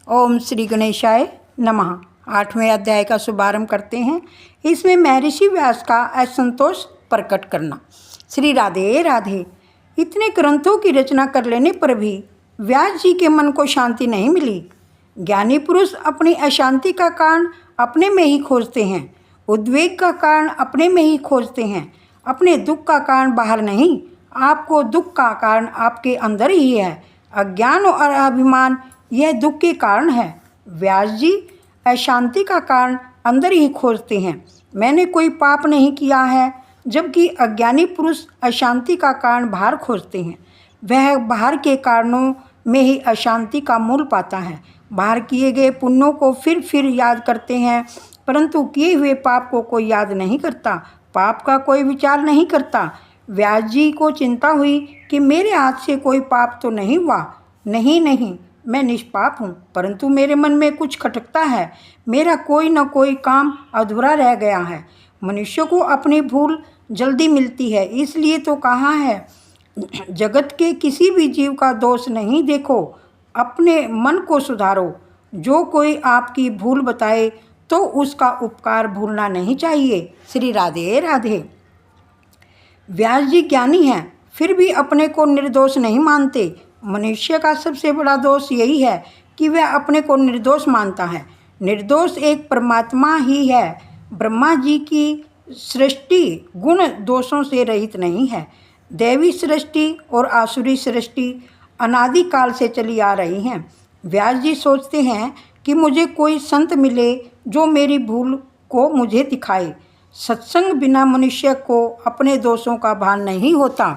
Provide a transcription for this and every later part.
ओम श्री गणेशाय नमः। 8वें अध्याय का शुभारंभ करते हैं। इसमें महर्षि व्यास का असंतोष प्रकट करना। श्री राधे राधे। इतने ग्रंथों की रचना कर लेने पर भी व्यास जी के मन को शांति नहीं मिली। ज्ञानी पुरुष अपनी अशांति का कारण अपने में ही खोजते हैं, उद्वेग का कारण अपने में ही खोजते हैं, अपने दुख का कारण बाहर नहीं। आपको दुख का कारण आपके अंदर ही है। अज्ञान और अभिमान यह दुख के कारण है। व्यास जी अशांति का कारण अंदर ही खोजते हैं। मैंने कोई पाप नहीं किया है, जबकि अज्ञानी पुरुष अशांति का कारण बाहर खोजते हैं। वह बाहर के कारणों में ही अशांति का मूल पाता है। बाहर किए गए पुण्यों को फिर याद करते हैं, परंतु किए हुए पाप को कोई याद नहीं करता, पाप का कोई विचार नहीं करता। व्यास जी को चिंता हुई कि मेरे हाथ से कोई पाप तो नहीं हुआ। नहीं, मैं निष्पाप हूँ, परंतु मेरे मन में कुछ खटकता है। मेरा कोई न कोई काम अधूरा रह गया है। मनुष्य को अपनी भूल जल्दी मिलती है, इसलिए तो कहा है जगत के किसी भी जीव का दोष नहीं देखो, अपने मन को सुधारो। जो कोई आपकी भूल बताए तो उसका उपकार भूलना नहीं चाहिए। श्री राधे राधे। व्यास जी ज्ञानी हैं, फिर भी अपने को निर्दोष नहीं मानते। मनुष्य का सबसे बड़ा दोष यही है कि वह अपने को निर्दोष मानता है। निर्दोष एक परमात्मा ही है। ब्रह्मा जी की सृष्टि गुण दोषों से रहित नहीं है। दैवी सृष्टि और आसुरी सृष्टि अनादिकाल से चली आ रही हैं। व्यास जी सोचते हैं कि मुझे कोई संत मिले जो मेरी भूल को मुझे दिखाए। सत्संग बिना मनुष्य को अपने दोषों का भान नहीं होता।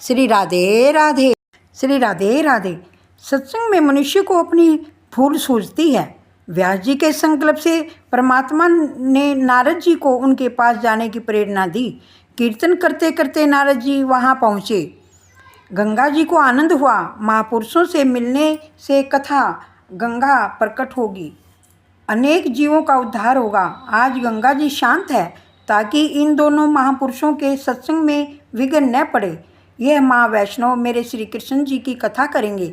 श्री राधे राधे। श्री राधे राधे। सत्संग में मनुष्य को अपनी भूल सूझती है। व्यास जी के संकल्प से परमात्मा ने नारद जी को उनके पास जाने की प्रेरणा दी। कीर्तन करते करते नारद जी वहाँ पहुँचे। गंगा जी को आनंद हुआ। महापुरुषों से मिलने से कथा गंगा प्रकट होगी, अनेक जीवों का उद्धार होगा। आज गंगा जी शांत है ताकि इन दोनों महापुरुषों के सत्संग में विघ्न न पड़े। यह महावैष्णव मेरे श्री कृष्ण जी की कथा करेंगे।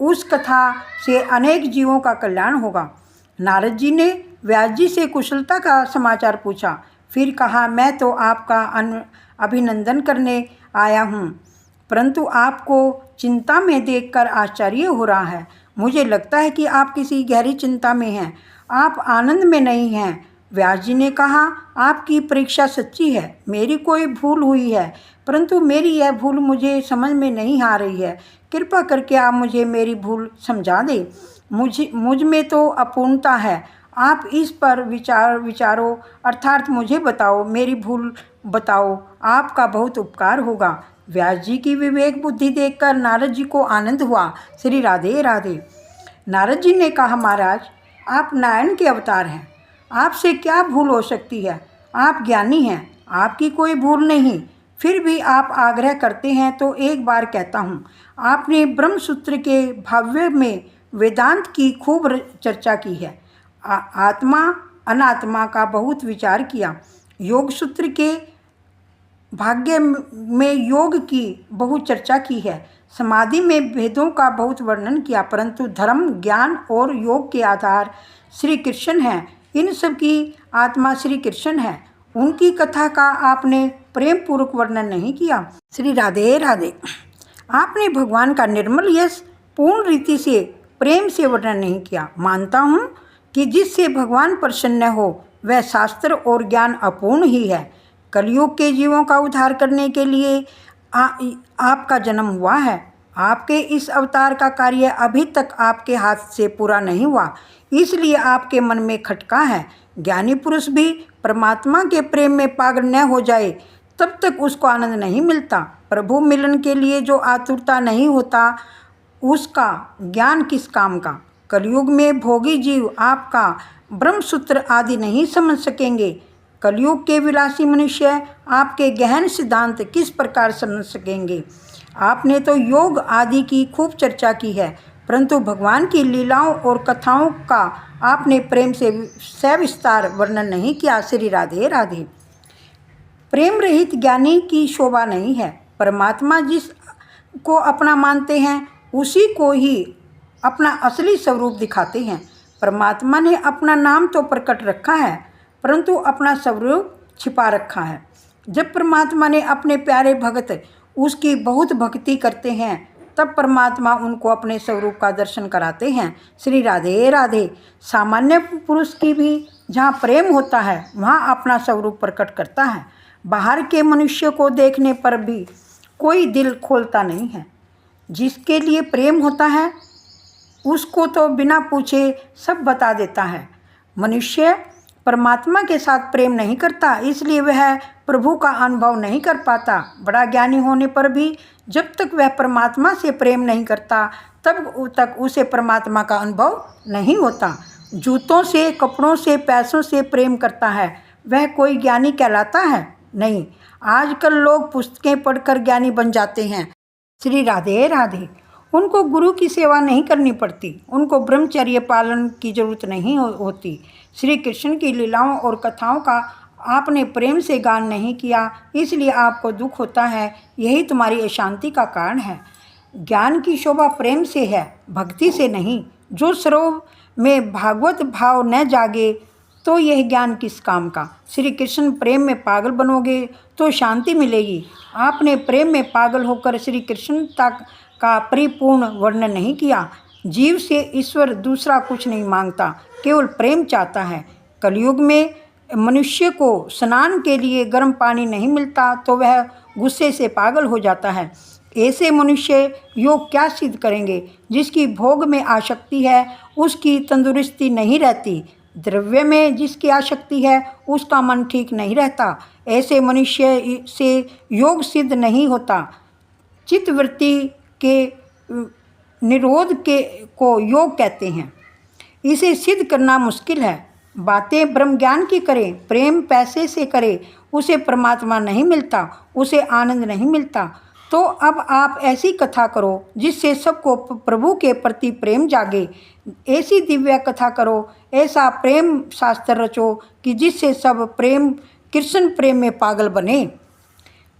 उस कथा से अनेक जीवों का कल्याण होगा। नारद जी ने व्यास जी से कुशलता का समाचार पूछा, फिर कहा मैं तो आपका अभिनंदन करने आया हूँ, परंतु आपको चिंता में देखकर आश्चर्य हो रहा है। मुझे लगता है कि आप किसी गहरी चिंता में हैं, आप आनंद में नहीं हैं। व्यास जी ने कहा आपकी परीक्षा सच्ची है। मेरी कोई भूल हुई है, परंतु मेरी यह भूल मुझे समझ में नहीं आ रही है। कृपा करके आप मुझे मेरी भूल समझा दें। मुझ में तो अपूर्णता है। आप इस पर विचारो, अर्थात मुझे बताओ, मेरी भूल बताओ, आपका बहुत उपकार होगा। व्यास जी की विवेक बुद्धि देखकर नारद जी को आनंद हुआ। श्री राधे राधे। नारद जी ने कहा महाराज, आप नारायण के अवतार हैं, आपसे क्या भूल हो सकती है? आप ज्ञानी हैं, आपकी कोई भूल नहीं, फिर भी आप आग्रह करते हैं तो एक बार कहता हूँ। आपने ब्रह्म सूत्र के भाव्य में वेदांत की खूब चर्चा की है, आत्मा अनात्मा का बहुत विचार किया, योग सूत्र के भाग्य में योग की बहुत चर्चा की है, समाधि में भेदों का बहुत वर्णन किया, परंतु धर्म, ज्ञान और योग के आधार श्री कृष्ण हैं। इन सब की आत्मा श्री कृष्ण है। उनकी कथा का आपने प्रेम पूर्वक वर्णन नहीं किया। श्री राधे राधे। आपने भगवान का निर्मल यश पूर्ण रीति से प्रेम से वर्णन नहीं किया। मानता हूँ कि जिससे भगवान प्रसन्न हो वह शास्त्र और ज्ञान अपूर्ण ही है। कलयुग के जीवों का उद्धार करने के लिए आपका जन्म हुआ है। आपके इस अवतार का कार्य अभी तक आपके हाथ से पूरा नहीं हुआ, इसलिए आपके मन में खटका है। ज्ञानी पुरुष भी परमात्मा के प्रेम में पागल न हो जाए तब तक उसको आनंद नहीं मिलता। प्रभु मिलन के लिए जो आतुरता नहीं होता उसका ज्ञान किस काम का। कलयुग में भोगी जीव आपका ब्रह्मसूत्र आदि नहीं समझ सकेंगे। कलयुग के विलासी मनुष्य आपके गहन सिद्धांत किस प्रकार समझ सकेंगे। आपने तो योग आदि की खूब चर्चा की है, परंतु भगवान की लीलाओं और कथाओं का आपने प्रेम से सविस्तार वर्णन नहीं किया। श्री राधे राधे। प्रेम रहित ज्ञानी की शोभा नहीं है। परमात्मा जिस को अपना मानते हैं उसी को ही अपना असली स्वरूप दिखाते हैं। परमात्मा ने अपना नाम तो प्रकट रखा है, परंतु अपना स्वरूप छिपा रखा है। जब परमात्मा ने अपने प्यारे भक्त उसकी बहुत भक्ति करते हैं, तब परमात्मा उनको अपने स्वरूप का दर्शन कराते हैं। श्री राधे राधे। सामान्य पुरुष की भी जहाँ प्रेम होता है वहाँ अपना स्वरूप प्रकट करता है। बाहर के मनुष्य को देखने पर भी कोई दिल खोलता नहीं है। जिसके लिए प्रेम होता है उसको तो बिना पूछे सब बता देता है। मनुष्य परमात्मा के साथ प्रेम नहीं करता, इसलिए वह प्रभु का अनुभव नहीं कर पाता। बड़ा ज्ञानी होने पर भी जब तक वह परमात्मा से प्रेम नहीं करता तब तक उसे परमात्मा का अनुभव नहीं होता। जूतों से, कपड़ों से, पैसों से प्रेम करता है, वह कोई ज्ञानी कहलाता है? नहीं। आजकल लोग पुस्तकें पढ़कर ज्ञानी बन जाते हैं। श्री राधे राधे। उनको गुरु की सेवा नहीं करनी पड़ती, उनको ब्रह्मचर्य पालन की जरूरत नहीं होती। श्री कृष्ण की लीलाओं और कथाओं का आपने प्रेम से गान नहीं किया, इसलिए आपको दुख होता है। यही तुम्हारी अशांति का कारण है। ज्ञान की शोभा प्रेम से है, भक्ति से नहीं। जो सरोवर में भागवत भाव न जागे तो यह ज्ञान किस काम का। श्री कृष्ण प्रेम में पागल बनोगे तो शांति मिलेगी। आपने प्रेम में पागल होकर श्री कृष्ण तक का परिपूर्ण वर्णन नहीं किया। जीव से ईश्वर दूसरा कुछ नहीं मांगता, केवल प्रेम चाहता है। कलयुग में मनुष्य को स्नान के लिए गर्म पानी नहीं मिलता तो वह गुस्से से पागल हो जाता है। ऐसे मनुष्य योग क्या सिद्ध करेंगे? जिसकी भोग में आसक्ति है उसकी तंदुरुस्ती नहीं रहती, द्रव्य में जिसकी आसक्ति है उसका मन ठीक नहीं रहता। ऐसे मनुष्य से योग सिद्ध नहीं होता। चित्तवृत्ति के निरोध को योग कहते हैं। इसे सिद्ध करना मुश्किल है। बातें ब्रह्म ज्ञान की करें, प्रेम पैसे से करे, उसे परमात्मा नहीं मिलता, उसे आनंद नहीं मिलता। तो अब आप ऐसी कथा करो जिससे सबको प्रभु के प्रति प्रेम जागे। ऐसी दिव्य कथा करो, ऐसा प्रेम शास्त्र रचो कि जिससे सब प्रेम कृष्ण प्रेम में पागल बने।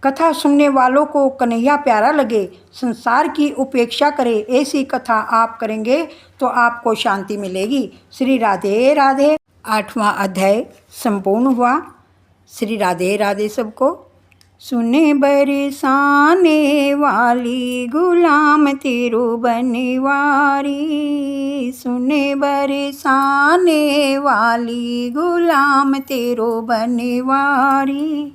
कथा सुनने वालों को कन्हैया प्यारा लगे, संसार की उपेक्षा करे। ऐसी कथा आप करेंगे तो आपको शांति मिलेगी। श्री राधे राधे। 8वां अध्याय संपूर्ण हुआ। श्री राधे राधे सबको। सुने बरसाने वाली गुलाम तेरो बनवारी, सुने बरसाने वाली गुलाम तेरो बनवारी।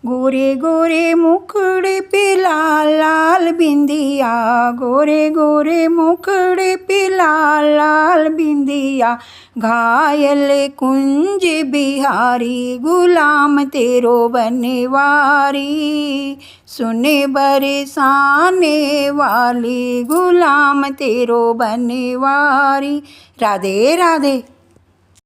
गोरे गोरे मुखड़े पे लाल लाल बिंदिया, गोरे गोरे मुखड़े पे लाल लाल बिंदिया। घायल कुंज बिहारी गुलाम तेरो बनवारी, सुने बरसाने वाली गुलाम तेरो बनवारी। राधे राधे।